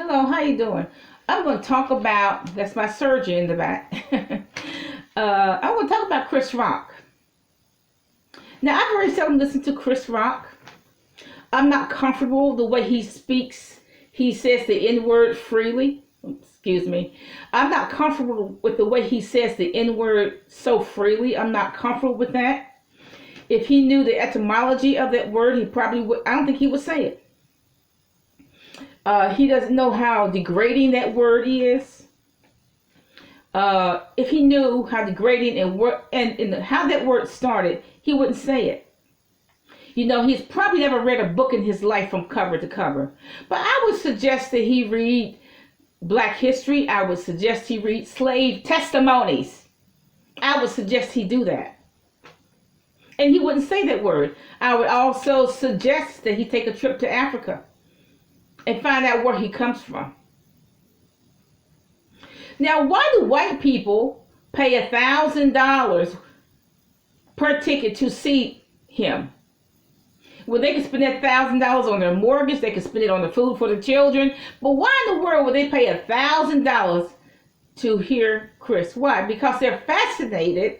Hello, how you doing? I'm going to talk about, that's my surgeon in the back. I want to talk about Chris Rock. Now, I've very seldom listened to Chris Rock. I'm not comfortable the way he speaks. He says the N-word freely. Excuse me. I'm not comfortable with the way he says the N-word so freely. I'm not comfortable with that. If he knew the etymology of that word, he probably would. I don't think he would say it. He doesn't know how degrading that word is. If he knew how degrading and how that word started, he wouldn't say it. You know, he's probably never read a book in his life from cover to cover. But I would suggest that he read Black history. I would suggest he read slave testimonies. I would suggest he do that. And he wouldn't say that word. I would also suggest that he take a trip to Africa and find out where he comes from. Now, why do white people pay $1,000 per ticket to see him? Well, they could spend that $1,000 on their mortgage. They could spend it on the food for the children. But why in the world would they pay $1,000 to hear Chris? Why? Because they're fascinated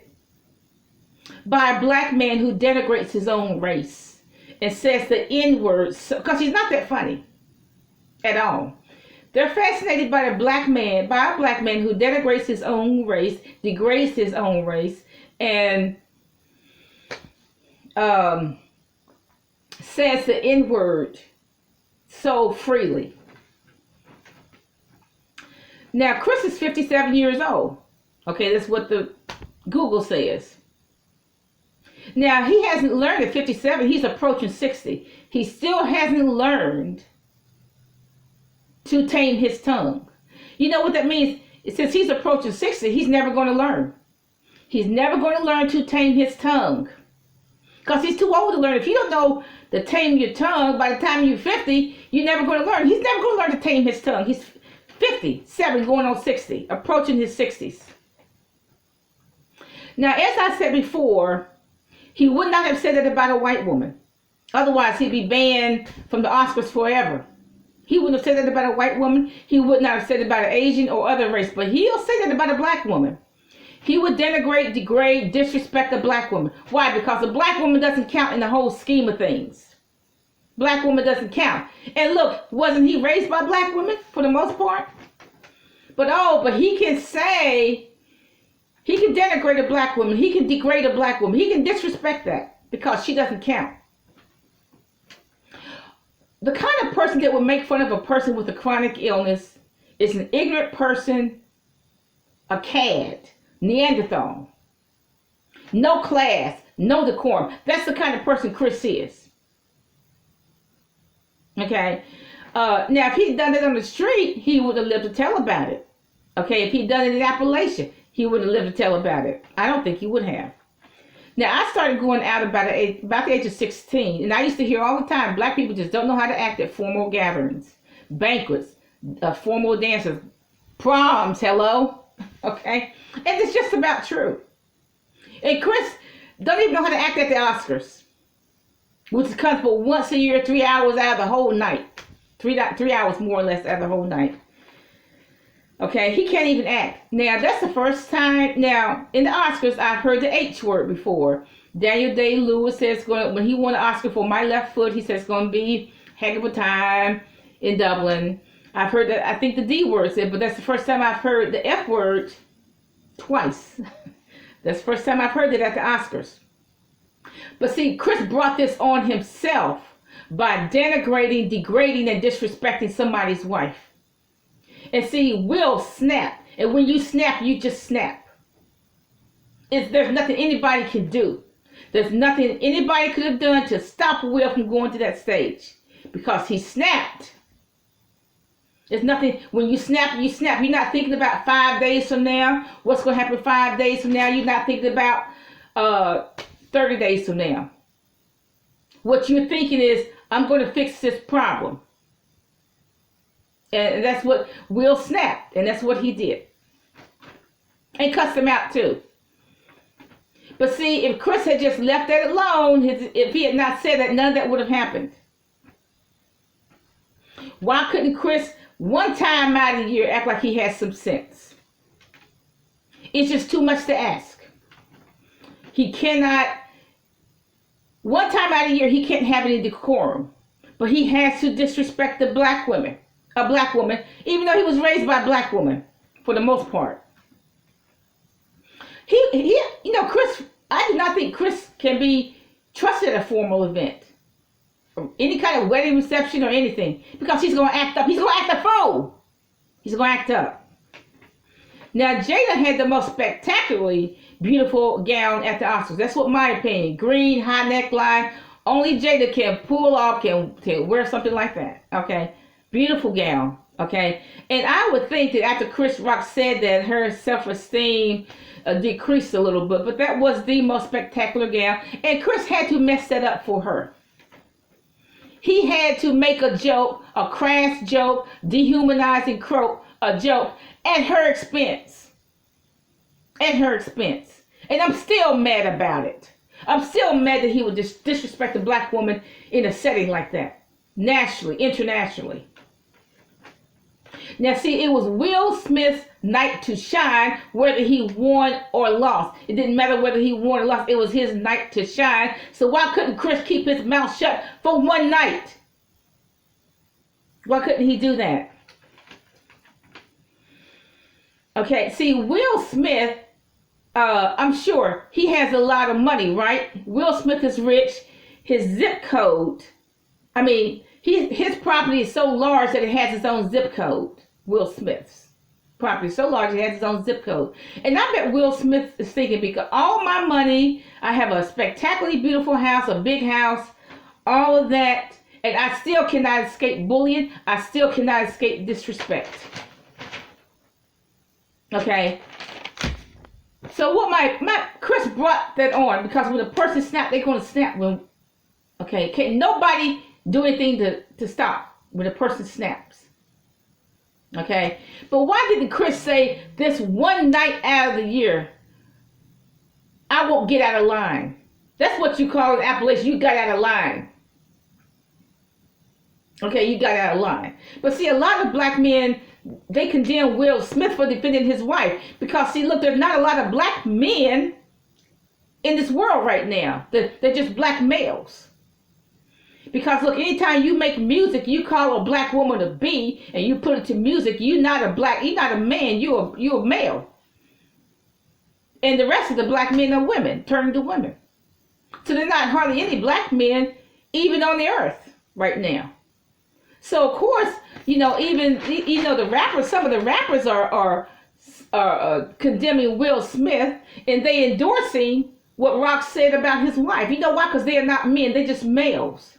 by a black man who denigrates his own race and says the N-word, because he's not that funny at all. They're fascinated by a black man who denigrates his own race, degrades his own race, and says the N-word so freely. Now, Chris is 57 years old. Okay, that's what the Google says. Now, he hasn't learned at 57. He's approaching 60. He still hasn't learned to tame his tongue. You know what that means? Since he's approaching 60, he's never going to learn. He's never going to learn to tame his tongue. Because he's too old to learn. If you don't know to tame your tongue, by the time you're 50, you're never going to learn. He's never going to learn to tame his tongue. He's 57, going on 60, approaching his 60s. Now, as I said before, he would not have said that about a white woman. Otherwise, he'd be banned from the Oscars forever. He wouldn't have said that about a white woman. He would not have said it about an Asian or other race. But he'll say that about a black woman. He would denigrate, degrade, disrespect a black woman. Why? Because a black woman doesn't count in the whole scheme of things. Black woman doesn't count. And look, wasn't he raised by black women for the most part? But he can say, he can denigrate a black woman. He can degrade a black woman. He can disrespect that because she doesn't count. The kind of person that would make fun of a person with a chronic illness is an ignorant person, a cad, Neanderthal. No class, no decorum. That's the kind of person Chris is. Okay? Now, if he'd done it on the street, he would have lived to tell about it. Okay? If he'd done it in Appalachia, he would have lived to tell about it. I don't think he would have. Now, I started going out about the age of 16, and I used to hear all the time, black people just don't know how to act at formal gatherings, banquets, formal dances, proms, hello, okay? And it's just about true. And Chris don't even know how to act at the Oscars, which comes for once a year, 3 hours out of the whole night. 3 hours more or less out of the whole night. Okay, he can't even act. Now, that's the first time. Now, in the Oscars, I've heard the H word before. Daniel Day-Lewis says when he won an Oscar for My Left Foot, he says it's going to be heck of a time in Dublin. I've heard that, I think the D word said, but that's the first time I've heard the F word twice. That's the first time I've heard it at the Oscars. But see, Chris brought this on himself by denigrating, degrading, and disrespecting somebody's wife. And see, Will snap. And when you snap, you just snap. There's nothing anybody can do. There's nothing anybody could have done to stop Will from going to that stage. Because he snapped. There's nothing, when you snap, you snap. You're not thinking about 5 days from now. What's going to happen 5 days from now. You're not thinking about 30 days from now. What you're thinking is, I'm going to fix this problem. And that's what Will snapped. And that's what he did. And cussed him out too. But see, if Chris had just left that alone, if he had not said that, none of that would have happened. Why couldn't Chris one time out of the year act like he has some sense? It's just too much to ask. He cannot, one time out of the year, he can't have any decorum. But he has to disrespect a black woman, even though he was raised by a black woman, for the most part. Chris, I do not think Chris can be trusted at a formal event. Any kind of wedding reception or anything. Because he's going to act up. He's going to act a fool. He's going to act up. Now, Jada had the most spectacularly beautiful gown at the Oscars. That's what my opinion. Green, high neckline. Only Jada can pull off, can wear something like that. Okay? Beautiful gown. Okay? And I would think that after Chris Rock said that, her self-esteem decreased a little bit. But that was the most spectacular gown. And Chris had to mess that up for her. He had to make a joke, a crass joke, dehumanizing a joke at her expense. At her expense. And I'm still mad about it. I'm still mad that he would disrespect a black woman in a setting like that. Nationally, internationally. Now see, it was Will Smith's night to shine, whether he won or lost. It didn't matter whether he won or lost. It was his night to shine. So why couldn't Chris keep his mouth shut for one night? Why couldn't he do that? Okay, see, Will Smith, I'm sure he has a lot of money, right? Will Smith is rich. His zip code, his property is so large that it has its own zip code. Will Smith's property is so large it has its own zip code. And I bet Will Smith is thinking, because all my money, I have a spectacularly beautiful house, a big house, all of that, and I still cannot escape bullying. I still cannot escape disrespect. Okay? So what Chris brought that on, because when a person snaps, they're going to snap. Okay? Can't nobody do anything to stop when a person snaps. Okay? But why didn't Chris say, this one night out of the year, I won't get out of line? That's what you call in Appalachian, you got out of line. Okay, you got out of line. But see, a lot of black men, they condemn Will Smith for defending his wife. Because see, look, there's not a lot of black men in this world right now. They're just black males. Because look, anytime you make music, you call a black woman a B, and you put it to music, you're not a man, you're a male. And the rest of the black men are women, turned to women. So there's not hardly any black men even on the earth right now. So of course, the rappers, some of the rappers are condemning Will Smith, and they endorsing what Rock said about his wife. You know why? Because they are not men, they're just males.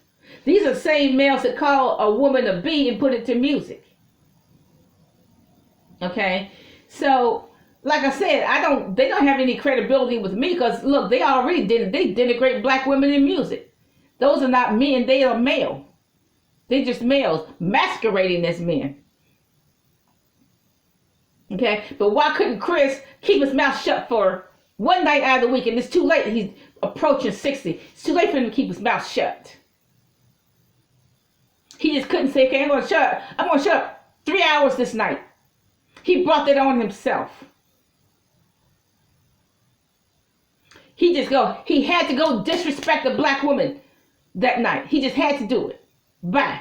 These are the same males that call a woman a B and put it to music. Okay? So, like I said, they don't have any credibility with me, because look, they already denigrate black women in music. Those are not men, they are male. They're just males masquerading as men. Okay? But why couldn't Chris keep his mouth shut for one night out of the week? And it's too late. He's approaching 60. It's too late for him to keep his mouth shut. He just couldn't say, okay, I'm going to shut up 3 hours this night. He brought that on himself. He had to go disrespect a black woman that night. He just had to do it. Bye.